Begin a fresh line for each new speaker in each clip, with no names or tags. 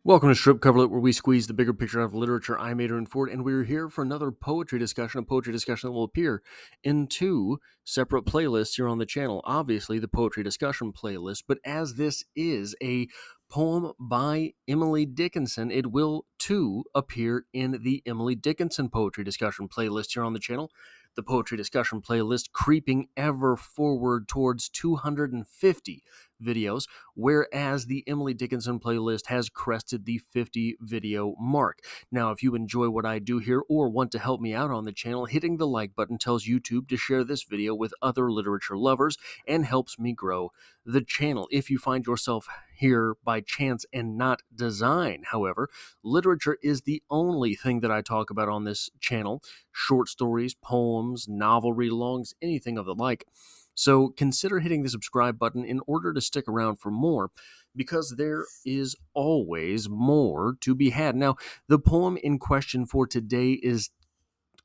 Welcome to Strip Coverlet, where we squeeze the bigger picture out of literature. I'm Adrian Ford, and we're here for another poetry discussion, a poetry discussion that will appear in two separate playlists here on the channel. Obviously, the poetry discussion playlist, but as this is a poem by Emily Dickinson, it will too appear in the Emily Dickinson poetry discussion playlist here on the channel. The poetry discussion playlist creeping ever forward towards 250 videos, whereas the Emily Dickinson playlist has crested the 50 video mark. Now, if you enjoy what I do here or want to help me out on the channel, hitting the like button tells YouTube to share this video with other literature lovers and helps me grow the channel. If you find yourself here by chance and not design, however, literature is the only thing that I talk about on this channel. Short stories, poems, novel read-alongs, anything of the like. So consider hitting the subscribe button in order to stick around for more, because there is always more to be had. Now, the poem in question for today is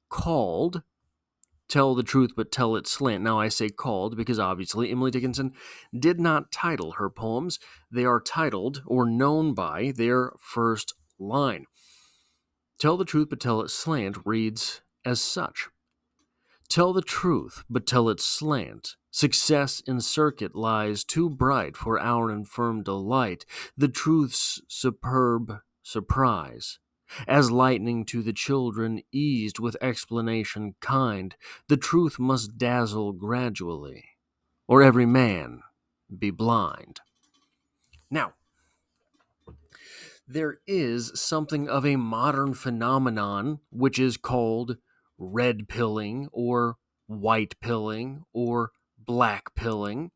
called Tell the Truth But Tell It Slant. Now, I say called because obviously Emily Dickinson did not title her poems. They are titled or known by their first line. Tell the Truth But Tell It Slant reads as such. Tell the truth, but tell it slant. Success in circuit lies too bright for our infirm delight. The truth's superb surprise. As lightning to the children, eased with explanation kind, the truth must dazzle gradually, or every man be blind. Now, there is something of a modern phenomenon which is called red pilling or white pilling or black pilling.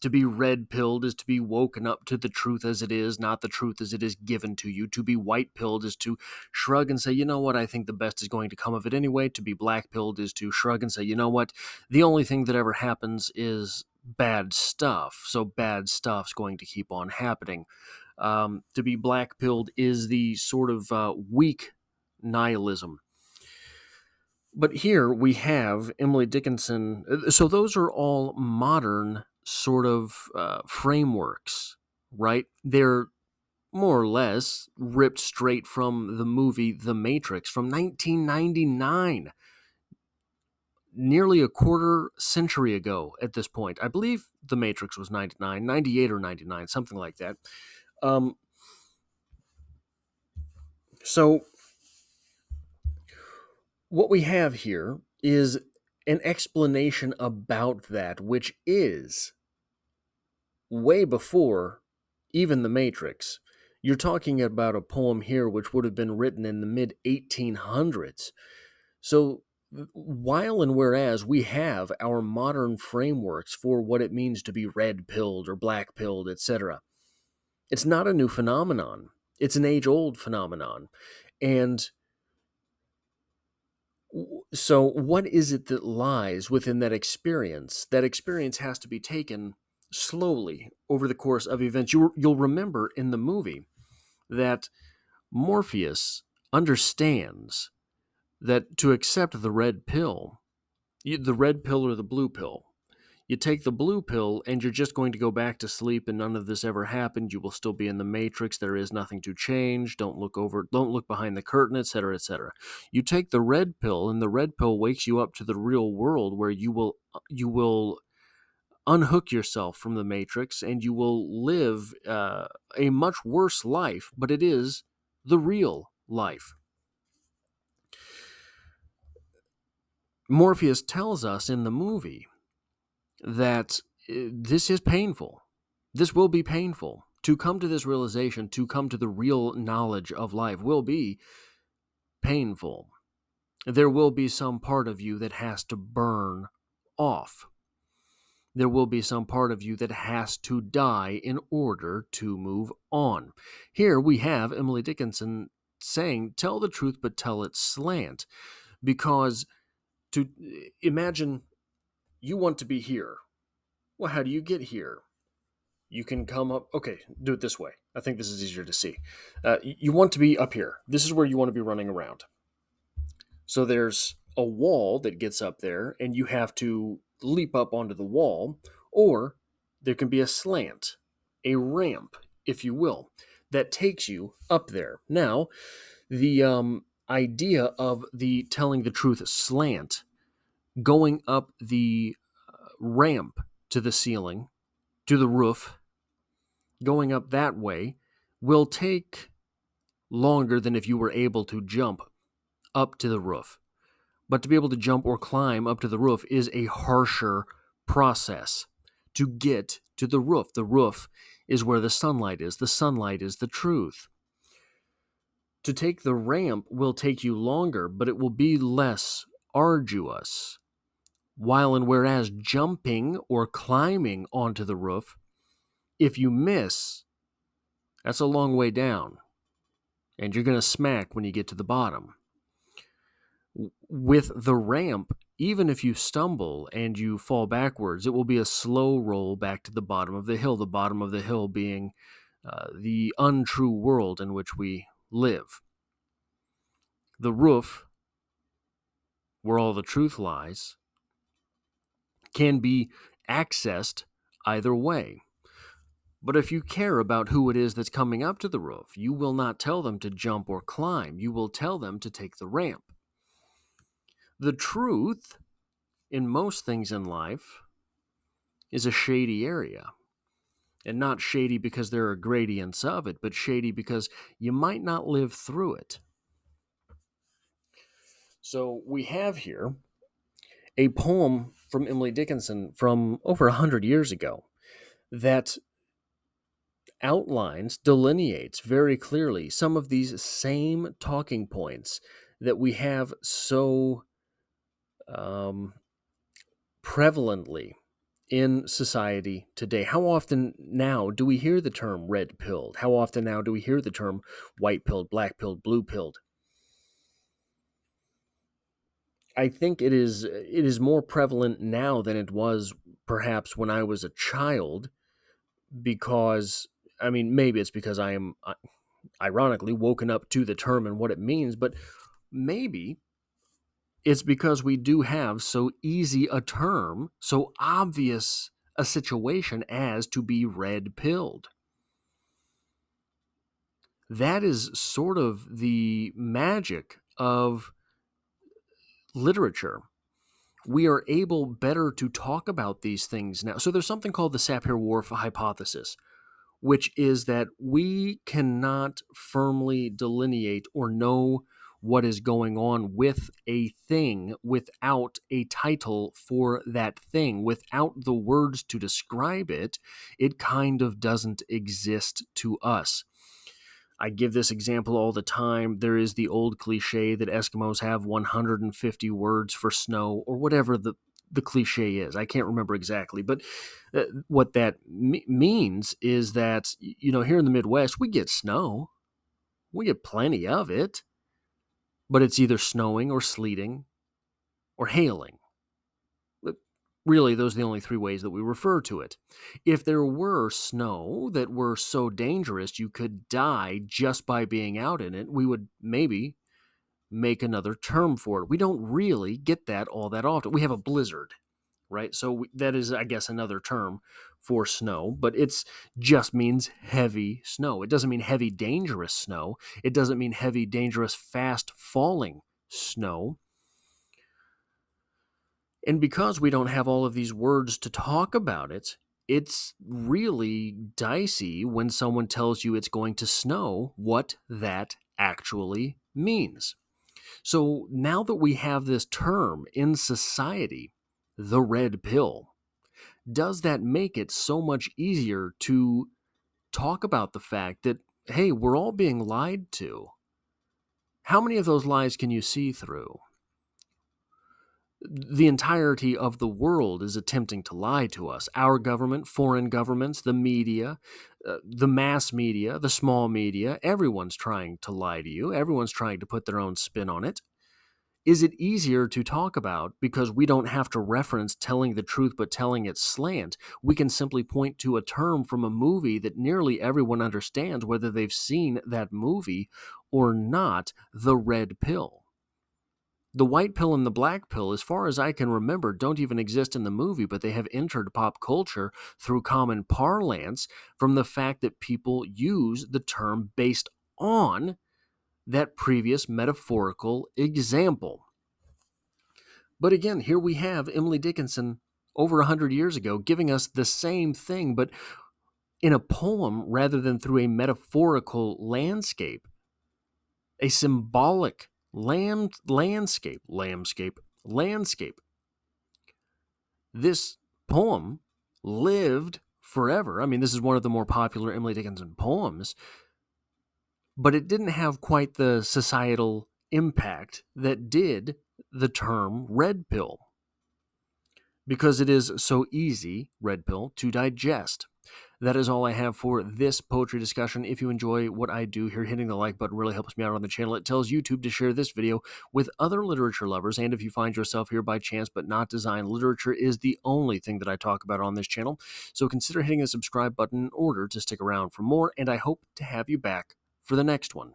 To be red pilled is to be woken up to the truth as it is, not the truth as it is given to you. To be white pilled is to shrug and say, you know what, I think the best is going to come of it anyway. To be black pilled is to shrug and say, you know what, the only thing that ever happens is bad stuff. So bad stuff's going to keep on happening. To be black pilled is the sort of weak nihilism. But here we have Emily Dickinson. So those are all modern sort of frameworks, right? They're more or less ripped straight from the movie The Matrix from 1999, nearly a quarter century ago at this point. I believe The Matrix was 99, 98 or 99, something like that. So what we have here is an explanation about that, which is way before even The Matrix. You're talking about a poem here which would have been written in the mid-1800s. So while and whereas we have our modern frameworks for what it means to be red-pilled or black-pilled, etc., it's not a new phenomenon. It's an age-old phenomenon. And so what is it that lies within that experience? That experience has to be taken slowly over the course of events. You'll remember in the movie that Morpheus understands that to accept the red pill, the red pill or the blue pill, you take the blue pill and you're just going to go back to sleep and none of this ever happened. You will still be in the matrix. There is nothing to change. Don't look behind the curtain, etc., etc. You take the red pill and the red pill wakes you up to the real world where you will unhook yourself from the matrix and you will live a much worse life, but it is the real life. Morpheus tells us in the movie that this is painful. This will be painful. To come to this realization, to come to the real knowledge of life will be painful. There will be some part of you that has to burn off. There will be some part of you that has to die in order to move on. Here we have Emily Dickinson saying, tell the truth, but tell it slant. Because to imagine you want to be here. Well, how do you get here? You can come up. Okay, do it this way. I think this is easier to see. You want to be up here. This is where you want to be running around. So there's a wall that gets up there, and you have to leap up onto the wall, or there can be a slant, a ramp, if you will. that takes you up there. Now, the idea of the telling the truth slant, going up the ramp to the ceiling, to the roof, going up that way, will take longer than if you were able to jump up to the roof. But to be able to jump or climb up to the roof is a harsher process to get to the roof. The roof is where the sunlight is. The sunlight is the truth. To take the ramp will take you longer, but it will be less arduous. While and whereas jumping or climbing onto the roof, if you miss, that's a long way down, and you're going to smack when you get to the bottom. With the ramp, even if you stumble and you fall backwards, it will be a slow roll back to the bottom of the hill being the untrue world in which we live. The roof, where all the truth lies, can be accessed either way. But if you care about who it is that's coming up to the roof, you will not tell them to jump or climb. You will tell them to take the ramp. The truth, in most things in life, is a shady area. And not shady because there are gradients of it, but shady because you might not live through it. So we have here a poem from Emily Dickinson from over 100 years ago that outlines, delineates very clearly some of these same talking points that we have so prevalently in society today. How often now do we hear the term red pilled? How often now do we hear the term white pilled, black pilled, blue pilled? I think it is more prevalent now than it was perhaps when I was a child, because, I mean, maybe it's because I am ironically woken up to the term and what it means, but maybe it's because we do have so easy a term, so obvious a situation as to be red-pilled. That is sort of the magic of literature. We are able better to talk about these things now. So there's something called the Sapir-Whorf hypothesis, which is that we cannot firmly delineate or know what is going on with a thing without a title for that thing. Without the words to describe it, it kind of doesn't exist to us. I give this example all the time. There is the old cliche that Eskimos have 150 words for snow, or whatever the cliche is. I can't remember exactly, but what that means is that, here in the Midwest, we get snow. We get plenty of it, but it's either snowing or sleeting or hailing. But really, those are the only three ways that we refer to it. If there were snow that were so dangerous you could die just by being out in it, we would maybe make another term for it. We don't really get that all that often. We have a blizzard, right? So that is, I guess, another term for snow, but it's just means heavy snow. It doesn't mean heavy, dangerous snow. It doesn't mean heavy, dangerous, fast falling snow. And because we don't have all of these words to talk about it, it's really dicey when someone tells you it's going to snow, what that actually means. So now that we have this term in society, the red pill, does that make it so much easier to talk about the fact that, hey, we're all being lied to? How many of those lies can you see through? The entirety of the world is attempting to lie to us. Our government, foreign governments, the media, the mass media, the small media, everyone's trying to lie to you. Everyone's trying to put their own spin on it. Is it easier to talk about because we don't have to reference telling the truth but telling it slant? We can simply point to a term from a movie that nearly everyone understands, whether they've seen that movie or not, the red pill. The white pill and the black pill, as far as I can remember, don't even exist in the movie, but they have entered pop culture through common parlance from the fact that people use the term based on that previous metaphorical example. But again, here we have Emily Dickinson over 100 years ago giving us the same thing, but in a poem rather than through a metaphorical landscape, a symbolic landscape. This poem lived forever. I mean, this is one of the more popular Emily Dickinson poems, but it didn't have quite the societal impact that did the term red pill, because it is so easy, red pill, to digest. That is all I have for this poetry discussion. If you enjoy what I do here, hitting the like button really helps me out on the channel. It tells YouTube to share this video with other literature lovers. And if you find yourself here by chance but not design, literature is the only thing that I talk about on this channel. So consider hitting the subscribe button in order to stick around for more. And I hope to have you back for the next one.